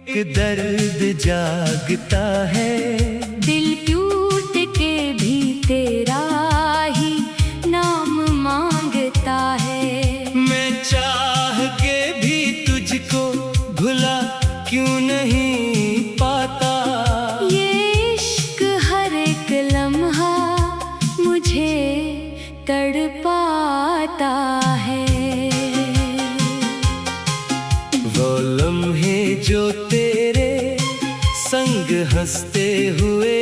एक दर्द जागता है, दिल टूट के भी तेरा ही नाम मांगता है। मैं चाह के भी तुझको भुला क्यों नहीं पाता। ये इश्क हर एक लम्हा मुझे तड़पाता है। वो लम्हे जो तेरे संग हंसते हुए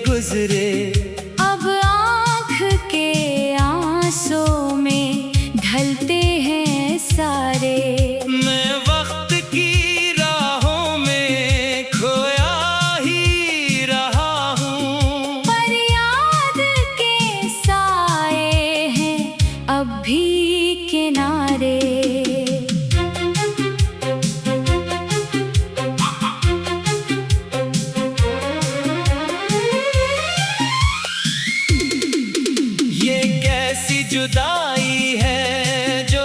गुजरे, अब आँख के आंसू में ढलते हैं सारे। मैं वक्त की राहों में खोया ही रहा हूँ, पर याद के साए हैं अब भी किनारे। ये कैसी जुदाई है जो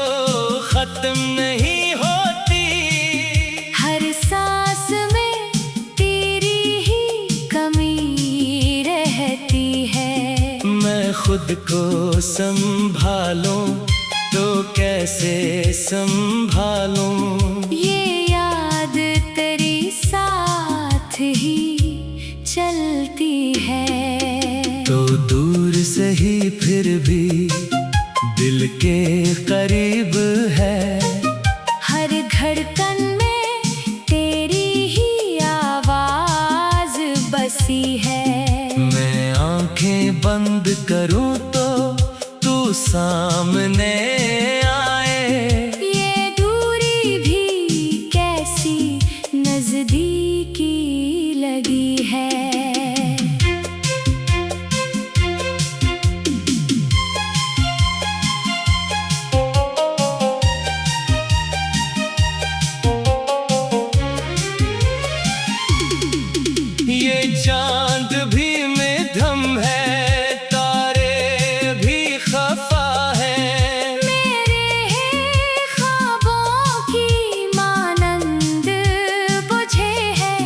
खत्म नहीं होती। हर सांस में तेरी ही कमी रहती है। मैं खुद को संभालूं तो कैसे संभालूं। ये याद तेरी साथ ही चलती है। तो दूर से ही फिर भी दिल के करीब है। हर धड़कन में तेरी ही आवाज बसी है। मैं आंखें बंद करूं तो तू सामने आए। ये दूरी भी कैसी नजदीकी लगी है। ये चांद भी मध्यम है, तारे भी खफा है। मेरे ख्वाबों की मानंद बुझे है।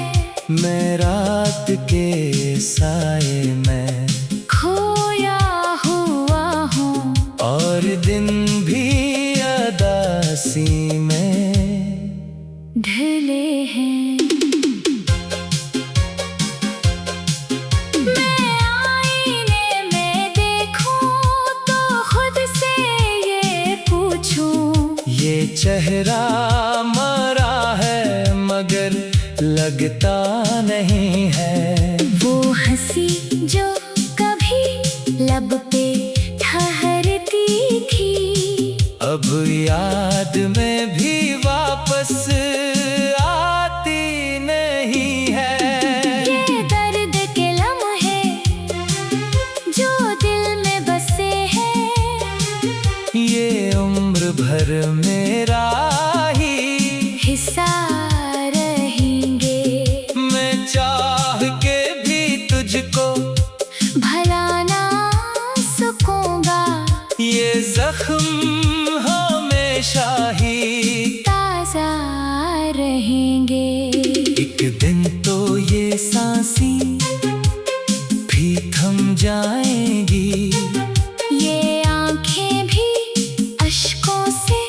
मैं रात के साए में खोया हुआ हूँ, और दिन भी अदासी में ढले हैं। मैं आईने में देखूं तो खुद से ये पूछूं। ये चेहरा मरा है मगर लगता नहीं है। वो हंसी जो कभी लब पे ठहरती थी, अब याद में भी वापस आती नहीं है। ये दर्द के लम्हे जो दिल में बसे हैं, ये उम्र भर मेरा ही हिस्सा रहेंगे। मैं चाह के भी तुझको भला ना सकूंगा, ये जख्म हमेशा ही ताजा रहेंगे। एक दिन तो ये सांसें भी थम जाएंगी। ये आंखें भी अश्कों से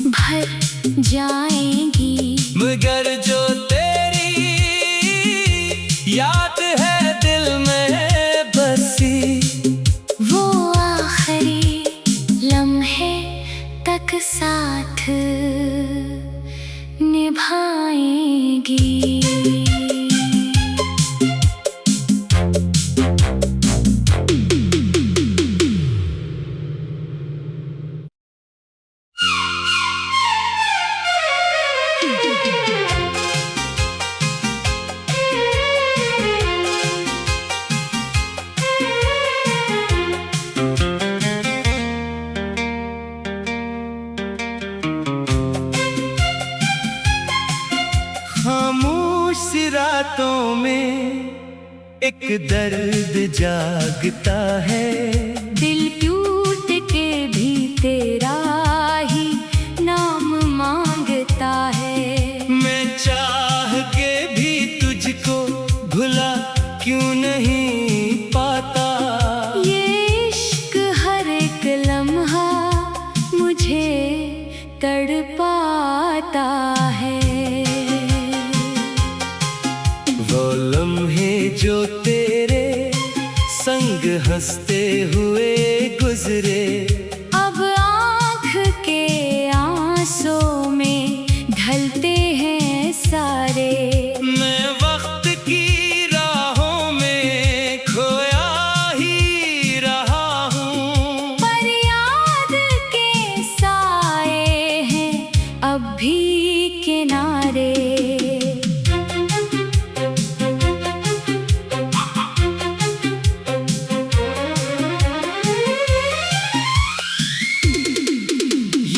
भर जाएंगी। मगर जो तेरी याद है दिल में बसी, वो आखिरी लम्हे तक साथ निभाएंगी। खामोश सी रातों में एक दर्द जागता है, दिल टूट के भी तेरा ही नाम मांगता है। मैं चाह के हंसते हुए गुजरे। अब आँख के आंसू में ढलते हैं सारे। मैं वक्त की राहों में खोया ही रहा हूँ, पर याद के साए हैं अब भी किनारे।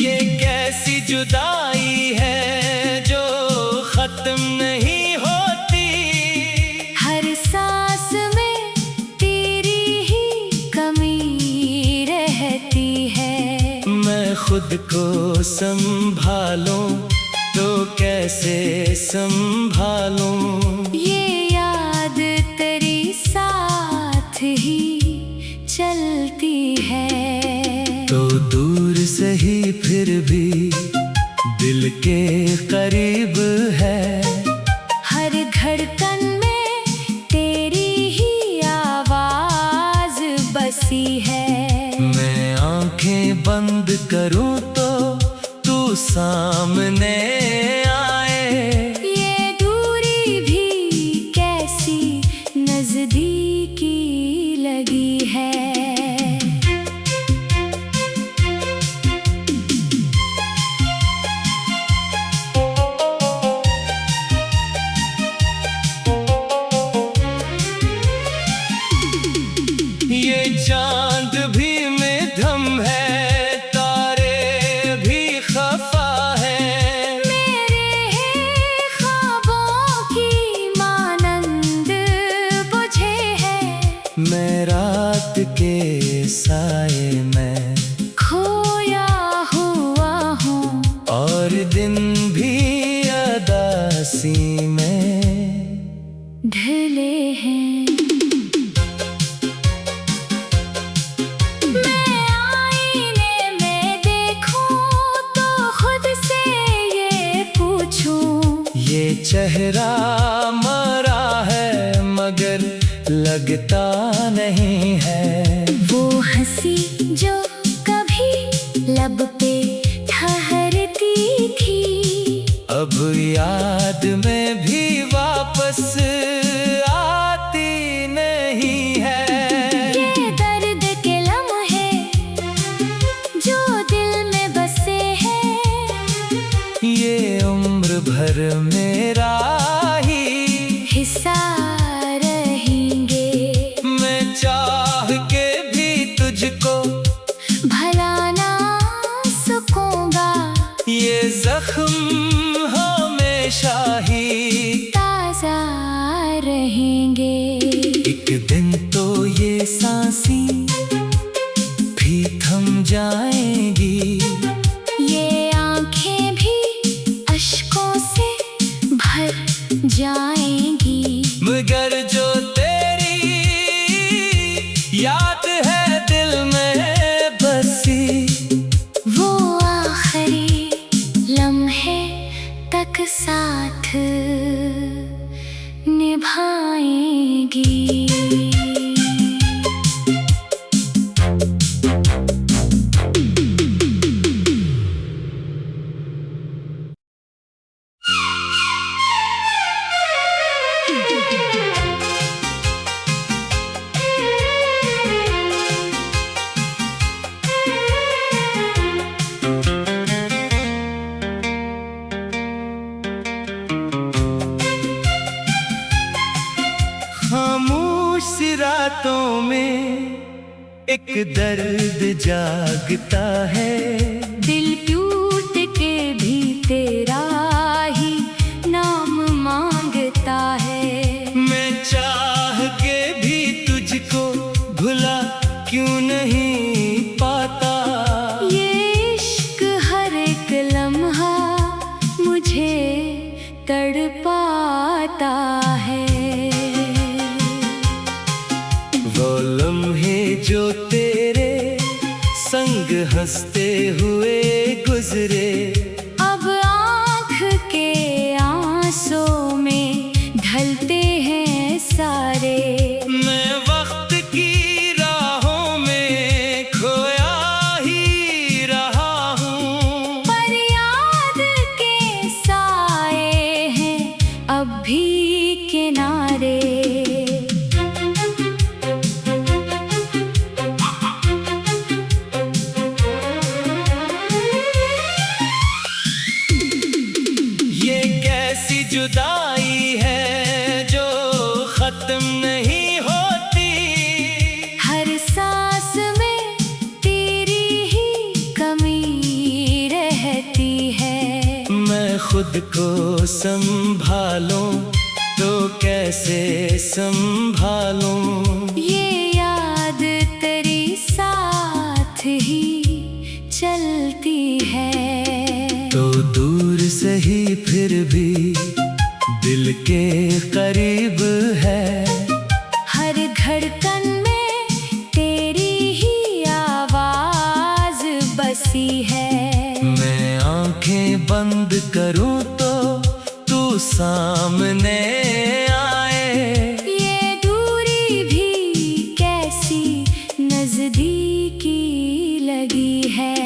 ये कैसी जुदाई है जो खत्म नहीं होती। हर सांस में तेरी ही कमी रहती है। मैं खुद को संभालूं तो कैसे संभालूं। ये याद तेरी साथ ही चलती है। तो दूर से ही फिर भी दिल के करीब है। हर धड़कन में तेरी ही आवाज बसी है। मैं आंखें बंद करूं तो तू सामने आए। ये दूरी भी कैसी नजदीकी लगी है। ये चांद भी मध्यम है, तारे भी खफा है। मेरे ख्वाबों की मानंद बुझे है। मैं रात के साए में खोया हुआ हूँ, और दिन भी अदासी में ढले हैं। मैं आईने में देखूं तो खुद से ये पूछूं। ये चेहरा मरा है मगर लगता नहीं है। वो हंसी जो कभी लब पे ठहरती थी, अब याद में भी वापस आती नहीं है। ये दर्द के लम्हे जो दिल में बसे हैं, ये उम्र भर मेरा ही हिस्सा रहेंगे। मैं चाह के भी तुझको भला ना सकूंगा, ये जख्म हमेशा ही ताजा रहेंगे। एक दिन तो ये सांसें भी थम जाएंगी। ये आंखें भी अश्कों से भर जाएंगी। मगर जो तेरी याद है दिल में बसी, वो आखिरी लम्हे तक साथ निभाएंगी। खामोश सी रातों में एक दर्द जागता है। दिल टूट के भी तेरा ही नाम मांगता है। मैं चाह के भी तुझको भुला क्यों नहीं पाता। ये इश्क हर एक लम्हा मुझे तड़पाता है। वो लम्हे जो तेरे संग हंसते हुए गुजरे, अब आँख के आंसू में ढलते हैं सारे। मैं वक्त की राह खुद को संभालूं तो कैसे संभालूं। ये याद तेरी साथ ही चलती है। तो दूर से ही फिर भी दिल के करीब है। हर धड़कन में तेरी ही आवाज बसी है। मैं आंखें बंद करूं तो तू सामने आए। ये दूरी भी कैसी नजदीकी लगी है।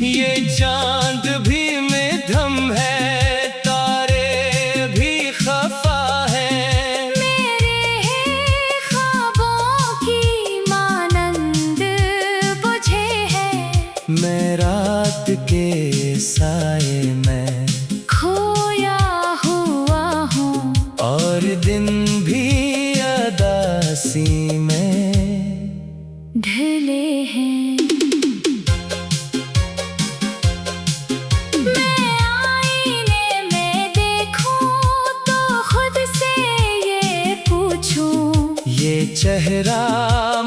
ये चांद भी मध्यम है, तारे भी खफा है। मेरे ख्वाबों की मानंद बुझे है। मैं रात के साए में खोया हुआ हूँ और दिन भी अदासी में ढले हैं। मैं आईने में देखूं तो खुद से ये पूछूं। ये चेहरा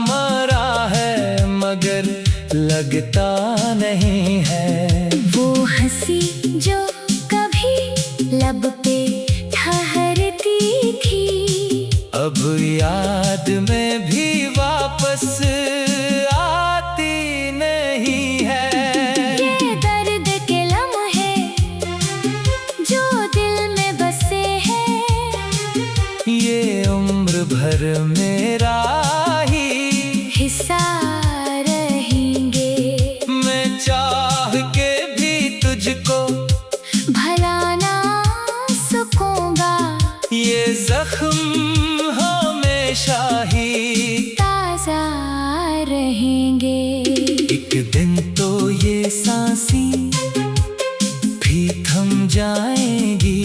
मरा है मगर लगता नहीं है। वो हंसी जो कभी लब पे ठहरती थी, अब याद में भी वापस आती नहीं है। ये दर्द के लम्हे जो दिल में बसे हैं, ये उम्र भर मेरा ही हिस्सा रहेंगे। मैं चाह के भी तुझको भला ना सकूंगा, ये जख्म हमेशा ही ताजा रहेंगे। एक दिन तो ये सांसें भी थम जाएंगी।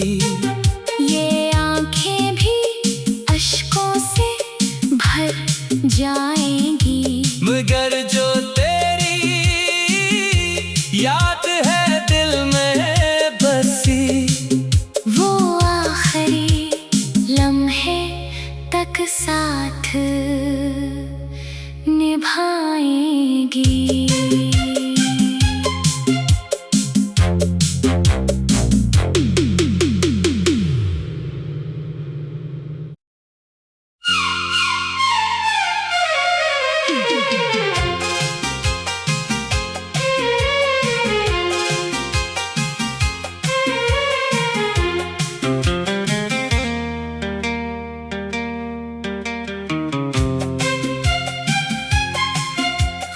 ये आंखें भी अश्कों से भर जाएंगी। मगर जो तेरी याद है दिल में बसी, वो आखिरी लम्हे तक साथ निभाएंगी।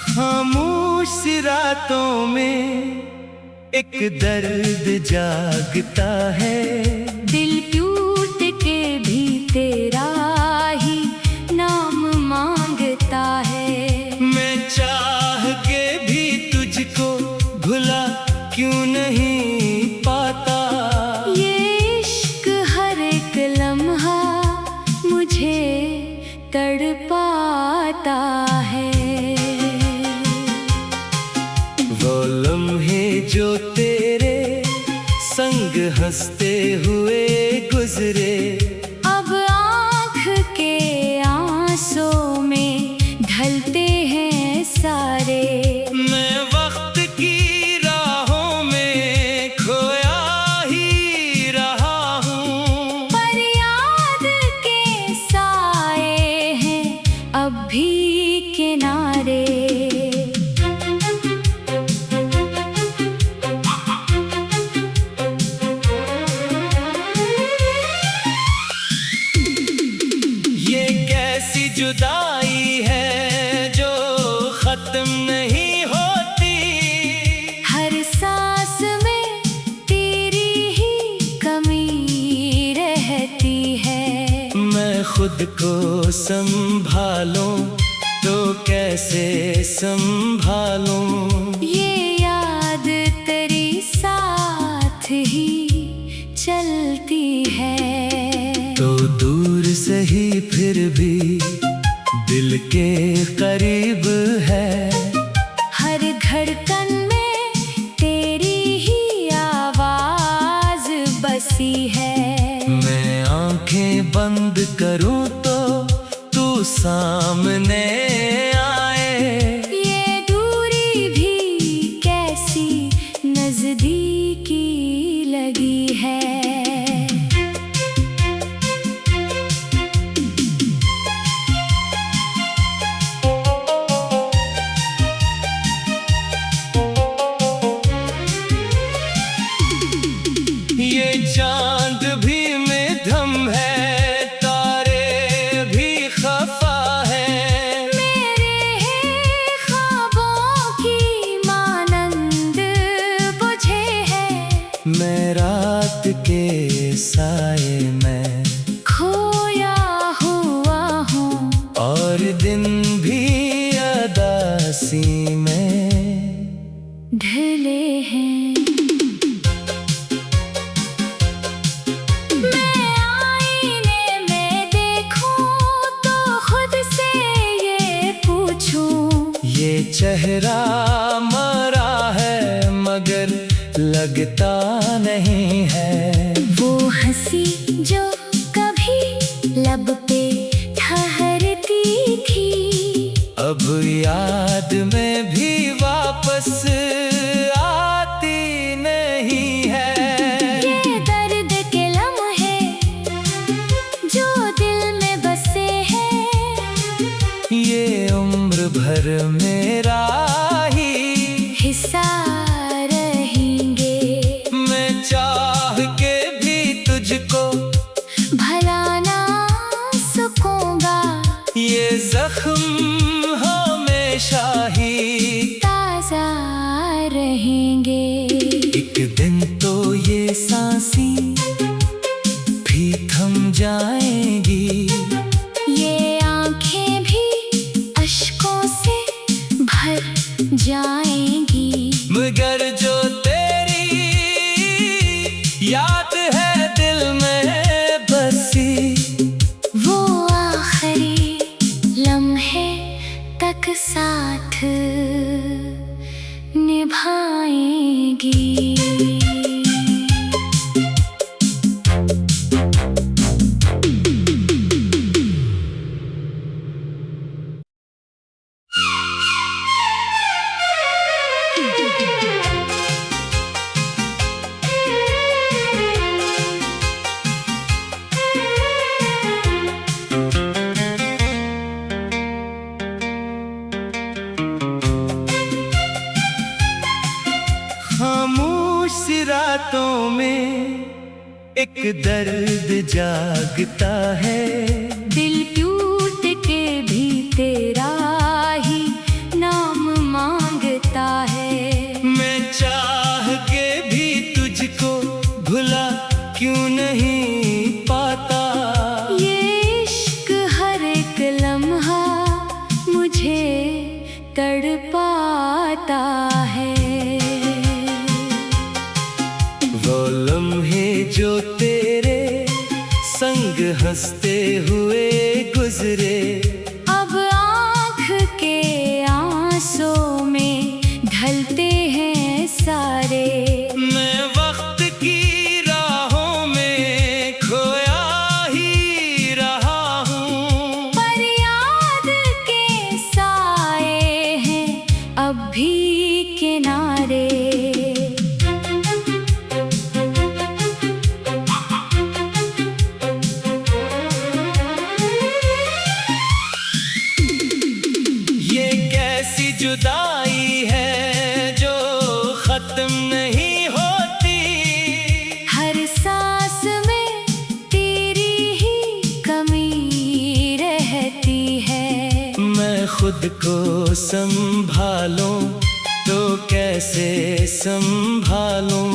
खामोश सी रातों में एक दर्द जागता है। दिल टूट के भी तेरा ही नाम मांगता है। मैं चाह के भी तुझको भुला क्यों नहीं पाता। ये इश्क हर एक लम्हा मुझे तड़पाता है। वो लम्हे जो तेरे संग हंसते हुए गुजरे, अब आँख के आंसू में ढलते हैं सारे। मैं वक्त की राहों में खोया ही रहा हूँ। पर याद के साए हैं अब भी किनारे। ये कैसी जुदाई है जो खत्म नहीं होती। हर सांस में तेरी ही कमी रहती है। मैं खुद को संभालूं तो कैसे संभालूं। ये याद तेरी साथ ही चलती दिल के करीब है। हर धड़कन में तेरी ही आवाज बसी है। मैं आंखें बंद करूं तो तू सामने आए। ये दूरी भी कैसी नजदीकी लगी है। ये चांद भी मध्यम है, तारे भी खफा है। मेरे ख्वाबों की मानंद बुझे है। मैं रात के साए में खोया हुआ हूँ और दिन भी अदासी में ढले हैं। मैं आईने में देखूं तो खुद से ये पूछूं, ये चेहरा मरा है मगर लगता नहीं है। वो हंसी जो कभी लब पे ठहरती थी, अब याद में भी वापस आती नहीं है। ये दर्द के लम्हे जो दिल में बसे हैं, ये उम्र भर मेरा ही हिस्सा रहेंगे। मैं चाह के भी तुझको भला ना सकूंगा, ये जख्म हमेशा ही ताजा रहेंगे। एक दिन तो ये सांसें भी थम जाएंगी, ये आंखें भी अश्कों से भर जाएंगी। मगर जो तेरी याद है दिल में बसी, वो आखिरी लम्हे तक साथ निभाएंगी। खामोश सी रातों में एक दर्द जागता है। दिल टूट के भी तेरा ही नाम मांगता है। मैं चाह के भी तुझको भुला क्यों नहीं पाता। ये इश्क हर एक लम्हा मुझे तड़पाता है। वो लम्हे जो तेरे संग हंसते हुए गुजरे, अब आँख के आंसू में ढलते हैं सारे। मैं वक्त की राहों में खोया ही रहा हूँ, पर याद के साए हैं अब भी किनारे। ये कैसी जुदाई है जो खत्म नहीं होती। हर सांस में तेरी ही कमी रहती है। मैं खुद को संभालूं तो कैसे संभालूं।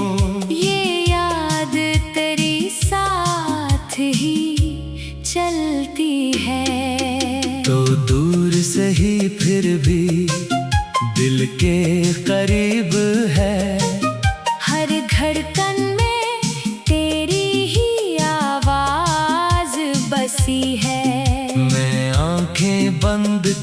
ये याद तेरी साथ ही चलती है। तो दूर से ही फिर भी दिल के करीब है। हर धड़कन में तेरी ही आवाज बसी है। मैं आंखें बंद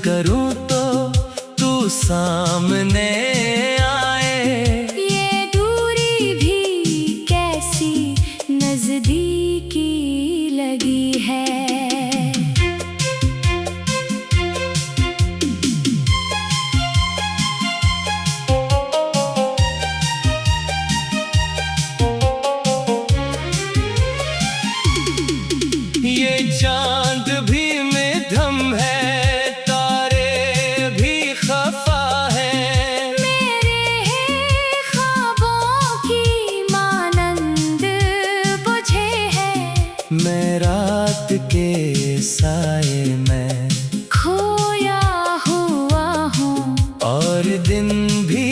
भी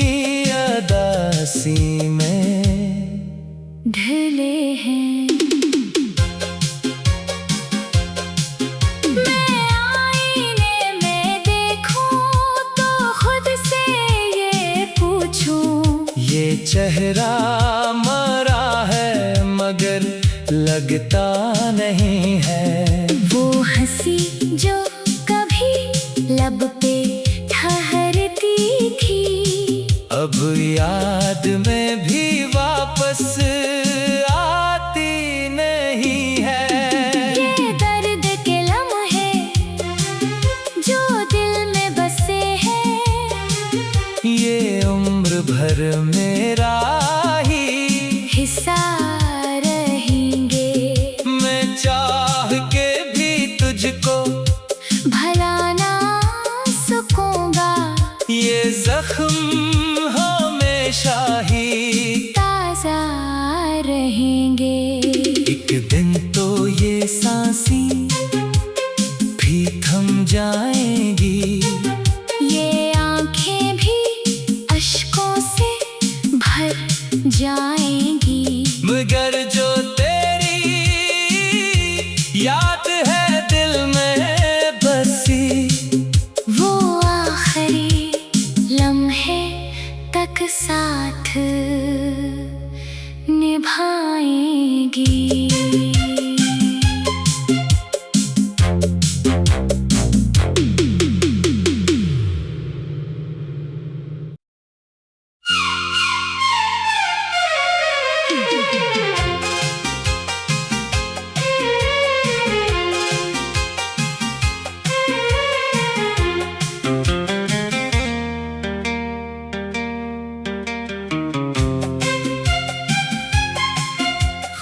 अदासी में ढले हैं। मैं आईने में देखूं तो खुद से ये पूछूं, ये चेहरा मरा है मगर लगता नहीं है। वो हंसी जो कभी लब पे ठहरती थी, अब याद में भी वापस आती नहीं है। ये दर्द के लम्हे जो दिल में बसे हैं, ये उम्र भर मेरा ही हिस्सा रहेंगे। मैं चाह के भी तुझको भला ना सकूंगा, ये जख्म हमेशा ही ताजा रहेंगे। एक दिन तो ये सांसें भी थम जाएंगी, ये आंखें भी अश्कों से भर जाएंगी। मगर जो तेरी याद है दिल में बसी, वो आखिरी लम्हे तक साथ निभाएंगी।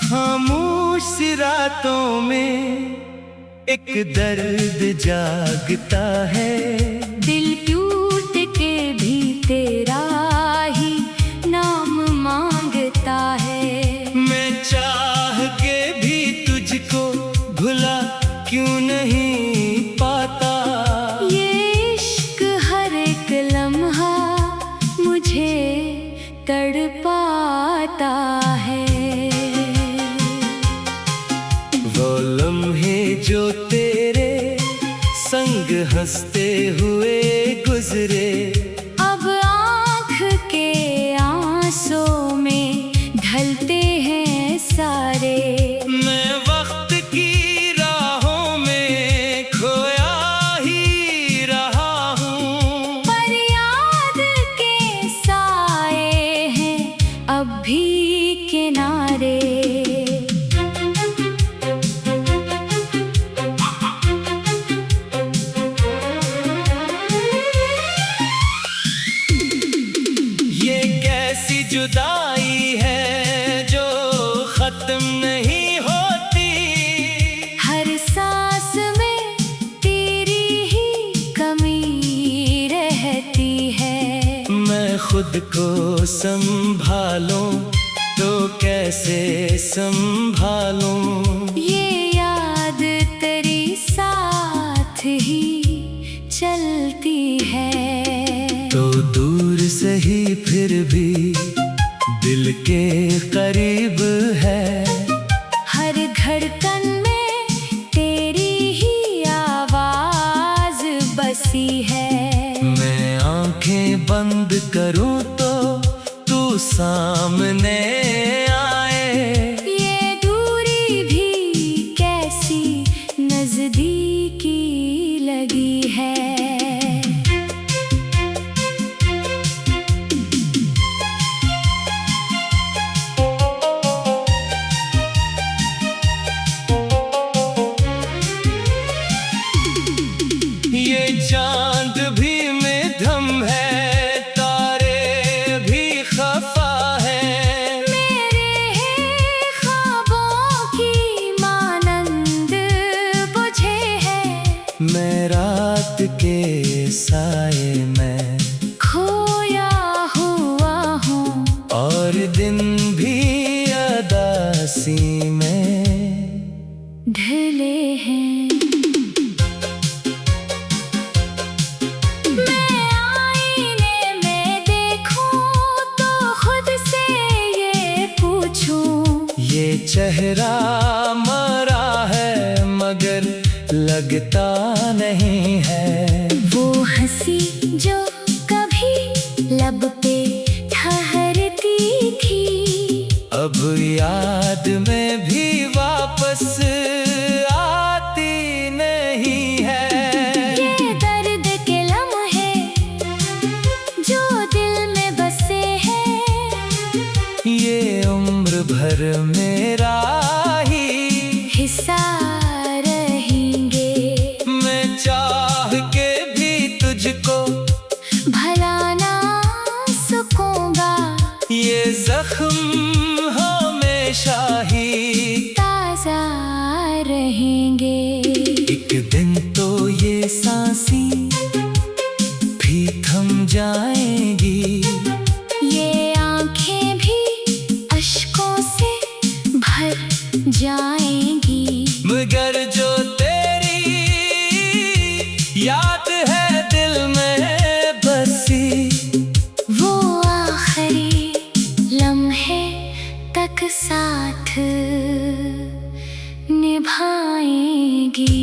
खामोश सी रातों में एक दर्द जागता है। दिल टूट के भी तेरा ही नाम मांगता है। मैं चाह के भी तुझको भुला क्यों नहीं पाता। ये इश्क हर एक लम्हा मुझे तड़पाता है। वो लम्हे जो तेरे संग हंसते हुए गुजरे, अब आँख के आंसू में ढलते हैं सारे। मैं वक्त की राहों में खोया ही रहा हूँ, पर याद के साए हैं अब भी किनारे। ये कैसी जुदाई है जो खत्म नहीं होती। हर सांस में तेरी ही कमी रहती है। मैं खुद को संभालूं तो कैसे संभालूं। ये याद तेरी साथ ही चलती है। तो दूर से ही फिर भी दिल के करीब है। हर धड़कन में तेरी ही आवाज बसी है। मैं आंखें बंद करूं तो तू सामने आए। ये दूरी भी कैसी नजदीकी लगी है। ये चांद भी मध्यम है, तारे भी खफा है। मेरे ख्वाबों की मानंद बुझे है। मैं रात के साए में खोया हुआ हूँ, और दिन भी अदासी में ढले हैं। मैं आईने में चेहरा मरा है मगर लगता नहीं है। वो हंसी जो कभी लब पे ठहरती थी, अब याद में भी वापस आती नहीं है। ये दर्द के लम्हे जो दिल में बसे हैं, ये उम्र भर मेरा ही हिस्सा रहेंगे। मैं चाह के भी तुझको भला ना सकूंगा, ये जख्म हमेशा ही ताजा रहेंगे। एक दिन तो ये सांसें भी थम जाएंगी, ये आंखें भी अश्कों से भर जाएंगी। मगर जो तेरी याद है दिल में बसी, वो आखिरी लम्हे तक साथ निभाएंगी।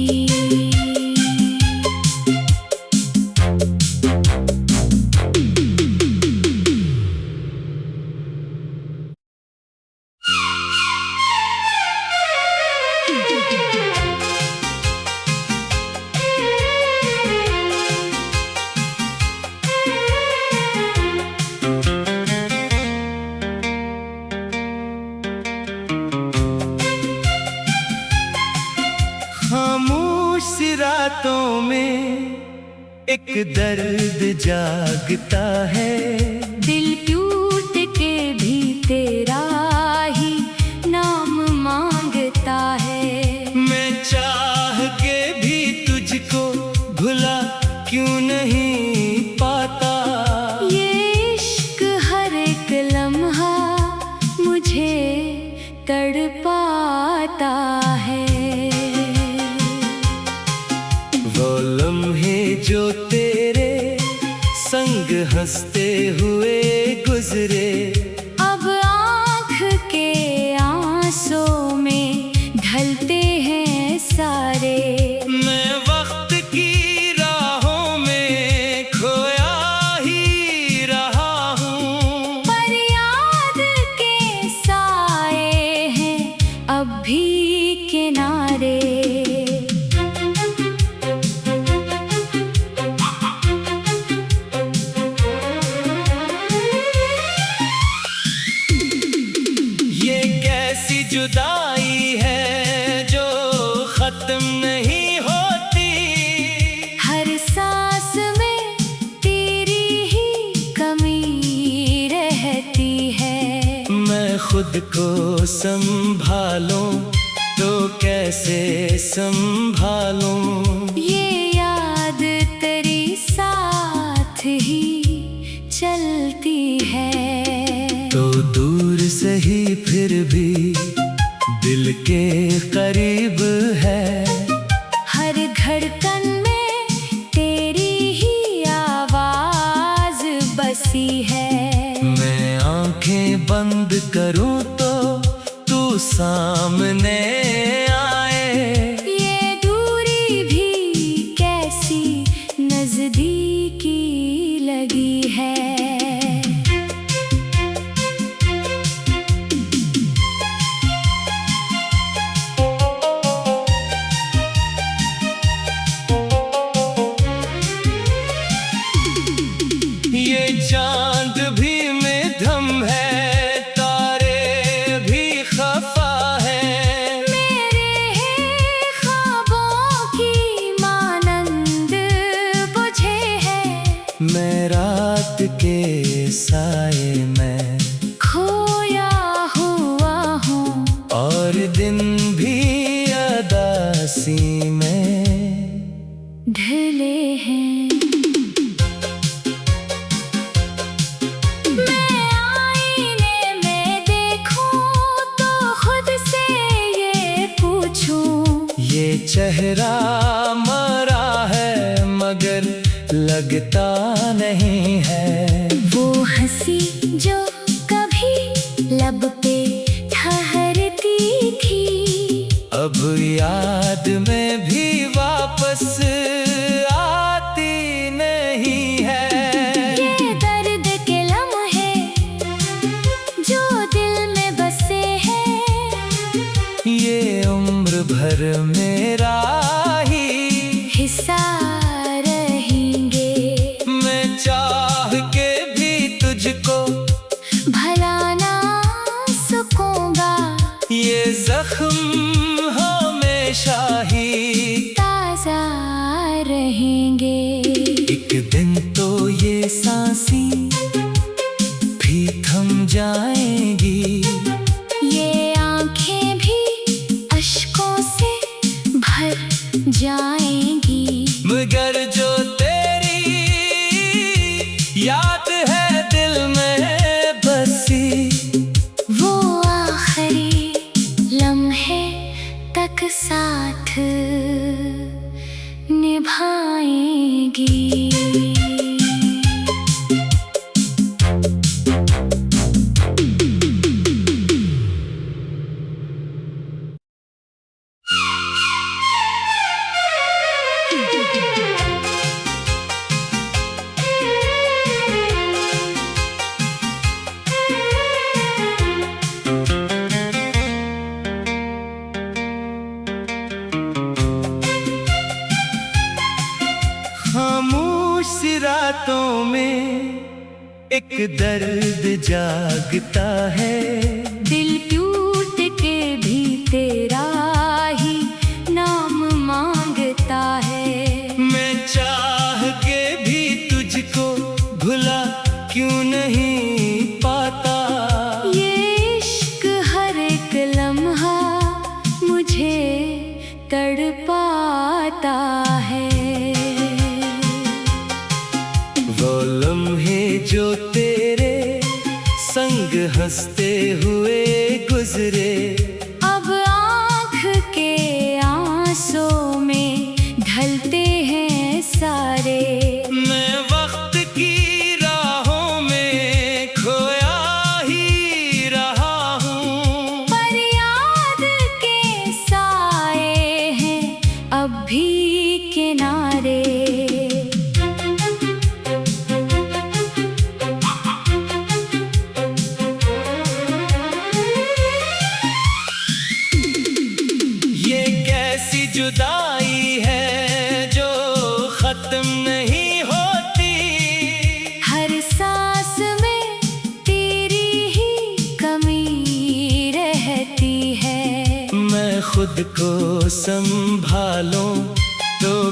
खामोश सी रातों में एक दर्द जागता है, दिल टूट के भी तेरा ही नाम मांगता है। मैं चाह के भी तुझको भुला क्यों नहीं पाता। ये इश्क हर एक लम्हा मुझे तड़पाता है। वो लम्हे जो तेरे संग हंसते हुए गुजरे, अब आँख के आंसू में ढलते हैं सारे। मैं वक्त की राहों में खोया ही रहा हूँ, पर याद के साए हैं अब भी किनारे। ये कैसी जुदाई है जो खत्म नहीं होती, हर सांस में तेरी ही कमी रहती है। मैं खुद को संभालूं तो कैसे संभालूं। ये याद तेरी साथ ही चलती है, तो दूर से ही फिर भी दिल के करीब है। हर धड़कन में तेरी ही आवाज बसी है। मैं आंखें बंद करूं तो तू सामने आए, ये दूरी भी कैसी नजदीकी लगी है। ये चांद भी मध्यम है, तारे भी खफा है। मेरे ख्वाबों की मानंद बुझे है, मैं रात के साए में खोया हुआ हूँ, और दिन भी अदासी में ढले हैं। मैं आईने में देखूं तो खुद से ये पूछूं, ये चेहरा मरा है मगर लगता नहीं है। वो हंसी जो कभी लब पे ठहरती भी थम जाएंगी, ये आंखें भी अश्कों से भर जाएंगी। मगर जो तेरी याद है दिल में बसी, वो आखिरी लम्हे तक साथ निभाएंगी। खामोश सी रातों में एक दर्द जागता है, दिल टूट के भी तेरा ही नाम मांगता है। मैं चाह के भी तुझको भुला क्यों नहीं पाता। ये इश्क हर एक लम्हा मुझे तड़पाता है। वो लम्हे जो तेरे संग हंसते हुए गुजरे, अब आँख के आंसू में ढलते हैं सारे। मैं वक्त की राहों में खोया ही रहा हूँ, पर याद के साए हैं अब भी किनारे। ये कैसी जुदाई है जो खत्म नहीं होती, हर सांस में तेरी ही कमी रहती है। मैं खुद को संभालूं तो